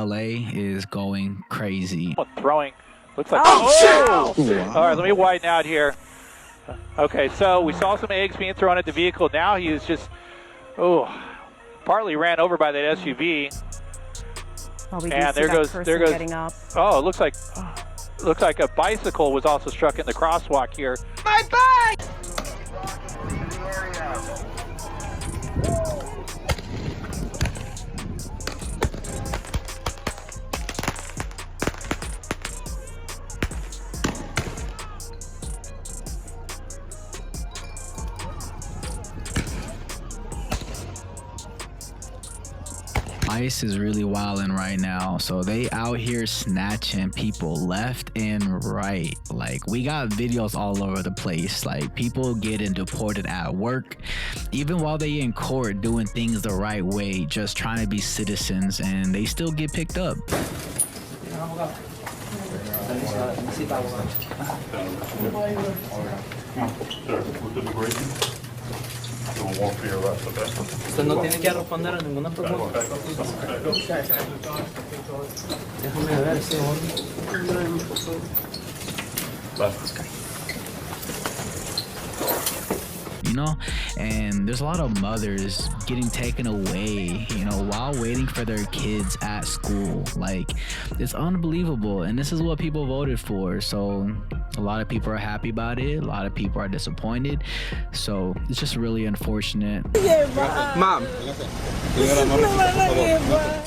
LA is going crazy. Throwing, looks like, oh, shit! All right, let me widen out here. Okay, so we saw some eggs being thrown at the vehicle. Now he is just, partly ran over by that SUV. Well, we and there goes, getting up. Oh, it looks like a bicycle was also struck in the crosswalk here. My bike! ICE is really wilding right now, so they out here snatching people left and right. Like, we got videos all over the place, like people getting deported at work, even while they in court doing things the right way, just trying to be citizens, and they still get picked up. Usted no tiene que responder a ninguna pregunta. Déjame ver ese You know, and there's a lot of mothers getting taken away, you know, while waiting for their kids at school. Like, it's unbelievable, and this is what people voted for. So a lot of people are happy about it, a lot of people are disappointed, so it's just really unfortunate. Mom.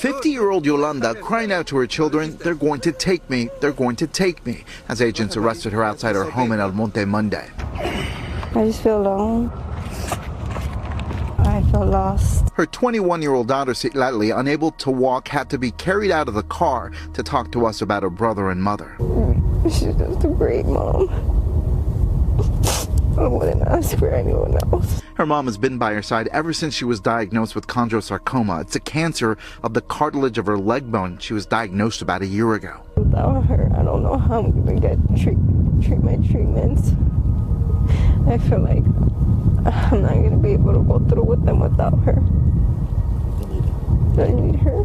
50-year-old Yolanda crying out to her children, "They're going to take me, they're going to take me," as agents arrested her outside her home in El Monte Monday. I just feel alone. I feel lost. Her 21-year-old daughter, Citlali, unable to walk, had to be carried out of the car to talk to us about her brother and mother. She's just a great mom. I wouldn't ask for anyone else. Her mom has been by her side ever since she was diagnosed with chondrosarcoma. It's a cancer of the cartilage of her leg bone. She was diagnosed about a year ago. Without her, I don't know how I'm going to get my treatments. I feel like I'm not going to be able to go through with them without her. I need her.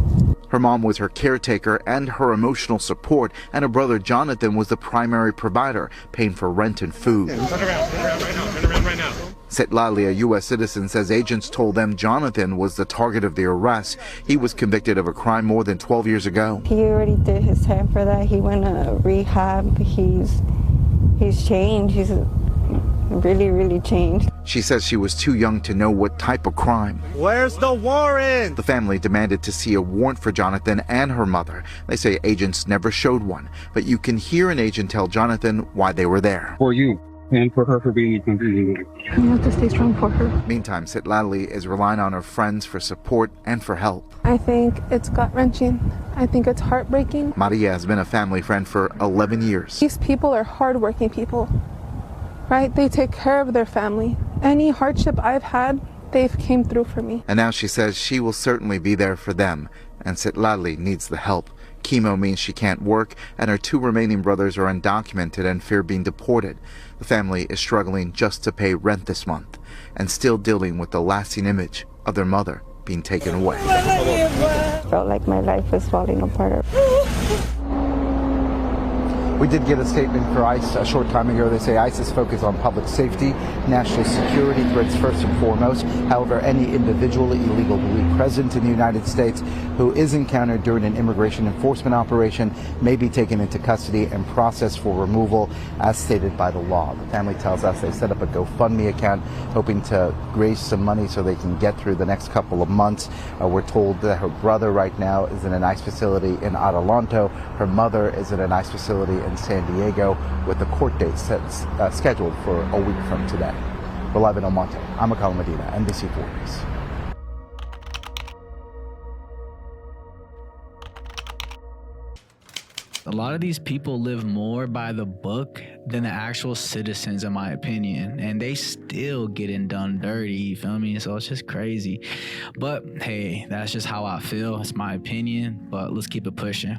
Her mom was her caretaker and her emotional support, and her brother Jonathan was the primary provider, paying for rent and food. Turn around right now. Citlali, a U.S. citizen, says agents told them Jonathan was the target of the arrest. He was convicted of a crime more than 12 years ago. He already did his time for that. He went to rehab. He's changed. He's really changed. She says she was too young to know what type of crime. Where's the warrant? The family demanded to see a warrant for Jonathan and her mother. They say agents never showed one, but you can hear an agent tell Jonathan why they were there. For you and for her for being a country. You have to stay strong for her. Meantime, Citlali is relying on her friends for support and for help. I think it's gut-wrenching. I think it's heartbreaking. Maria has been a family friend for 11 years. These people are hardworking people, right? They take care of their family. Any hardship I've had, they've came through for me. And now she says she will certainly be there for them, and Citlali needs the help. Chemo means she can't work, and her two remaining brothers are undocumented and fear being deported. The family is struggling just to pay rent this month, and still dealing with the lasting image of their mother being taken away. Felt like my life was falling apart. We did get a statement for ICE a short time ago. They say ICE is focused on public safety, national security threats first and foremost. However, any individual illegally present in the United States who is encountered during an immigration enforcement operation may be taken into custody and processed for removal as stated by the law. The family tells us they set up a GoFundMe account hoping to raise some money so they can get through the next couple of months. We're told that her brother right now is in an ICE facility in Adelanto. Her mother is in an ICE facility in San Diego with the court date scheduled for a week from today. We're live in El Monte. I'm Akala Medina, NBC 4 News. A lot of these people live more by the book than the actual citizens, in my opinion, and they still getting done dirty, you feel me? So it's just crazy. But hey, that's just how I feel. It's my opinion, but let's keep it pushing.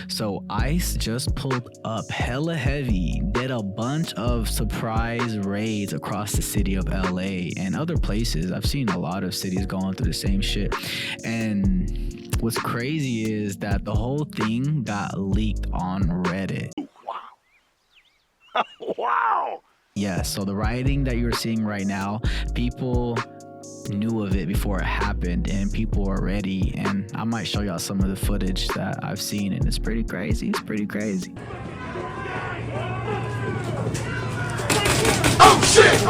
So ICE just pulled up hella heavy, did a bunch of surprise raids across the city of LA and other places. I've seen a lot of cities going through the same shit, and what's crazy is that the whole thing got leaked on Reddit. Wow. Yeah, so the rioting that you're seeing right now, people knew of it before it happened, and people are ready. And I might show y'all some of the footage that I've seen, and it's pretty crazy. It's pretty crazy. Oh shit!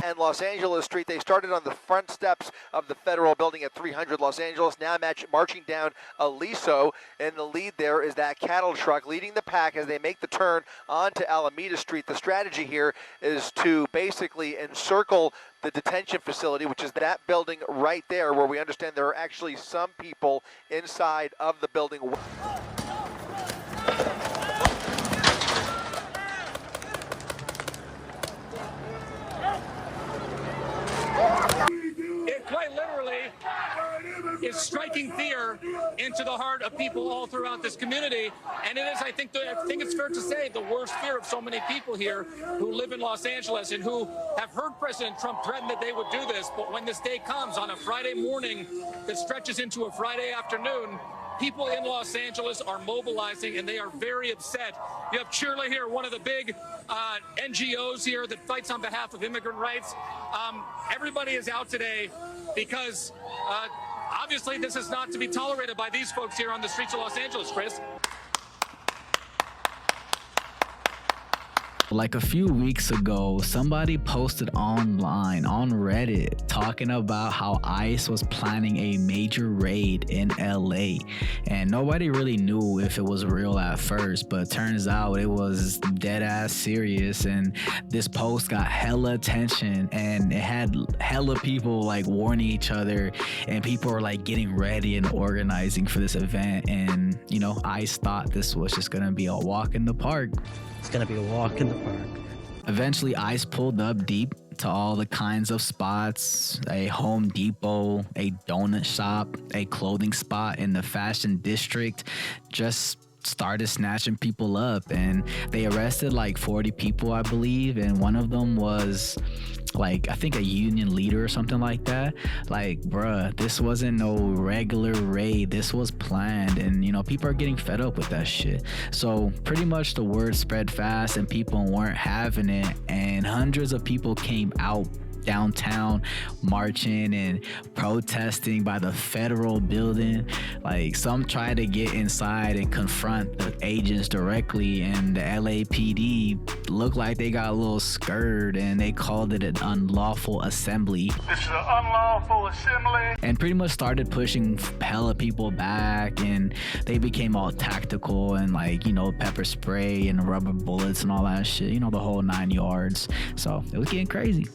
And Los Angeles Street, they started on the front steps of the federal building at 300 Los Angeles, now marching down Aliso. And the lead there is that cattle truck leading the pack as they make the turn onto Alameda Street. The strategy here is to basically encircle the detention facility, which is that building right there, where we understand there are actually some people inside of the building. It quite literally is striking fear into the heart of people all throughout this community. And it is, I think it's fair to say, the worst fear of so many people here who live in Los Angeles and who have heard President Trump threaten that they would do this. But when this day comes on a Friday morning that stretches into a Friday afternoon, people in Los Angeles are mobilizing, and they are very upset. You have Cheerla here, one of the big NGOs here that fights on behalf of immigrant rights. Everybody is out today because obviously this is not to be tolerated by these folks here on the streets of Los Angeles, Chris. Like a few weeks ago, somebody posted online on Reddit talking about how ICE was planning a major raid in LA, and nobody really knew if it was real at first, but turns out it was dead ass serious. And this post got hella attention, and it had hella people like warning each other, and people were like getting ready and organizing for this event. And you know, ICE thought this was just gonna be a walk in the park. It's gonna be a walk in the park. Eventually, ICE pulled up deep to all the kinds of spots: a Home Depot, a donut shop, a clothing spot in the fashion district. Just started snatching people up, and they arrested like 40 people, I believe, and one of them was like, I think, a union leader or something like that. Like, bruh, this wasn't no regular raid. This was planned, and you know, people are getting fed up with that shit. So pretty much the word spread fast, and people weren't having it, and hundreds of people came out downtown marching and protesting by the federal building. Like, some tried to get inside and confront the agents directly, and the LAPD looked like they got a little scared, and they called it an unlawful assembly. This is an unlawful assembly. And pretty much started pushing hella people back, and they became all tactical and like, you know, pepper spray and rubber bullets and all that shit, you know, the whole 9 yards. So it was getting crazy.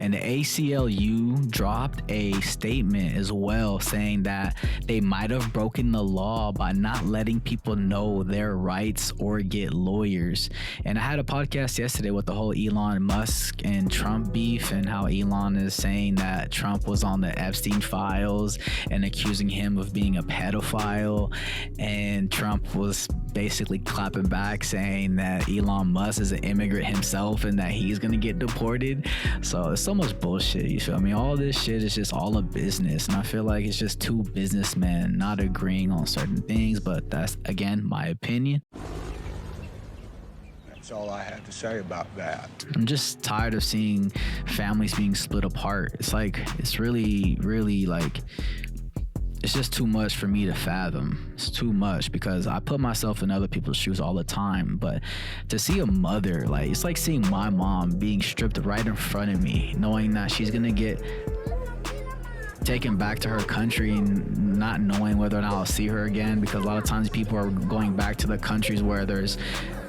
And the ACLU dropped a statement as well, saying that they might have broken the law by not letting people know their rights or get lawyers. And I had a podcast yesterday with the whole Elon Musk and Trump beef, and how Elon is saying that Trump was on the Epstein files and accusing him of being a pedophile. And Trump was basically clapping back, saying that Elon Musk is an immigrant himself and that he's gonna get deported. So it's so much bullshit, you feel me? All this shit is just all a business, and I feel like it's just two businessmen not agreeing on certain things. But that's, again, my opinion. That's all I have to say about that. I'm just tired of seeing families being split apart. It's like, it's really, really like, it's just too much for me to fathom. It's too much, because I put myself in other people's shoes all the time. But to see a mother, like, it's like seeing my mom being stripped right in front of me, knowing that she's gonna get taken back to her country and not knowing whether or not I'll see her again, because a lot of times people are going back to the countries where there's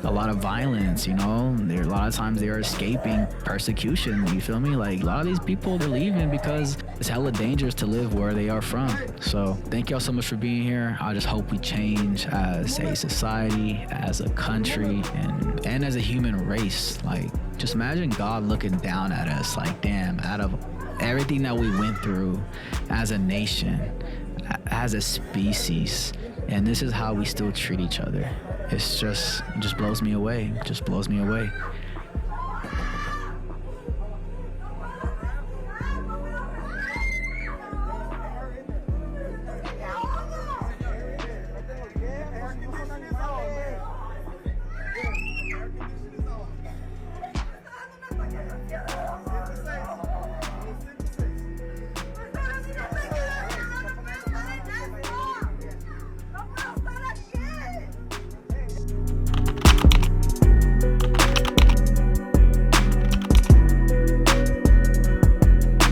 a lot of violence, you know. A lot of times they're escaping persecution, you feel me? Like, a lot of these people, they're leaving because it's hella dangerous to live where they are from. So thank y'all so much for being here. I just hope we change as a society, as a country, and as a human race. Like, just imagine God looking down at us like, damn, out of everything that we went through as a nation, as a species, and this is how we still treat each other. It just blows me away. Just blows me away.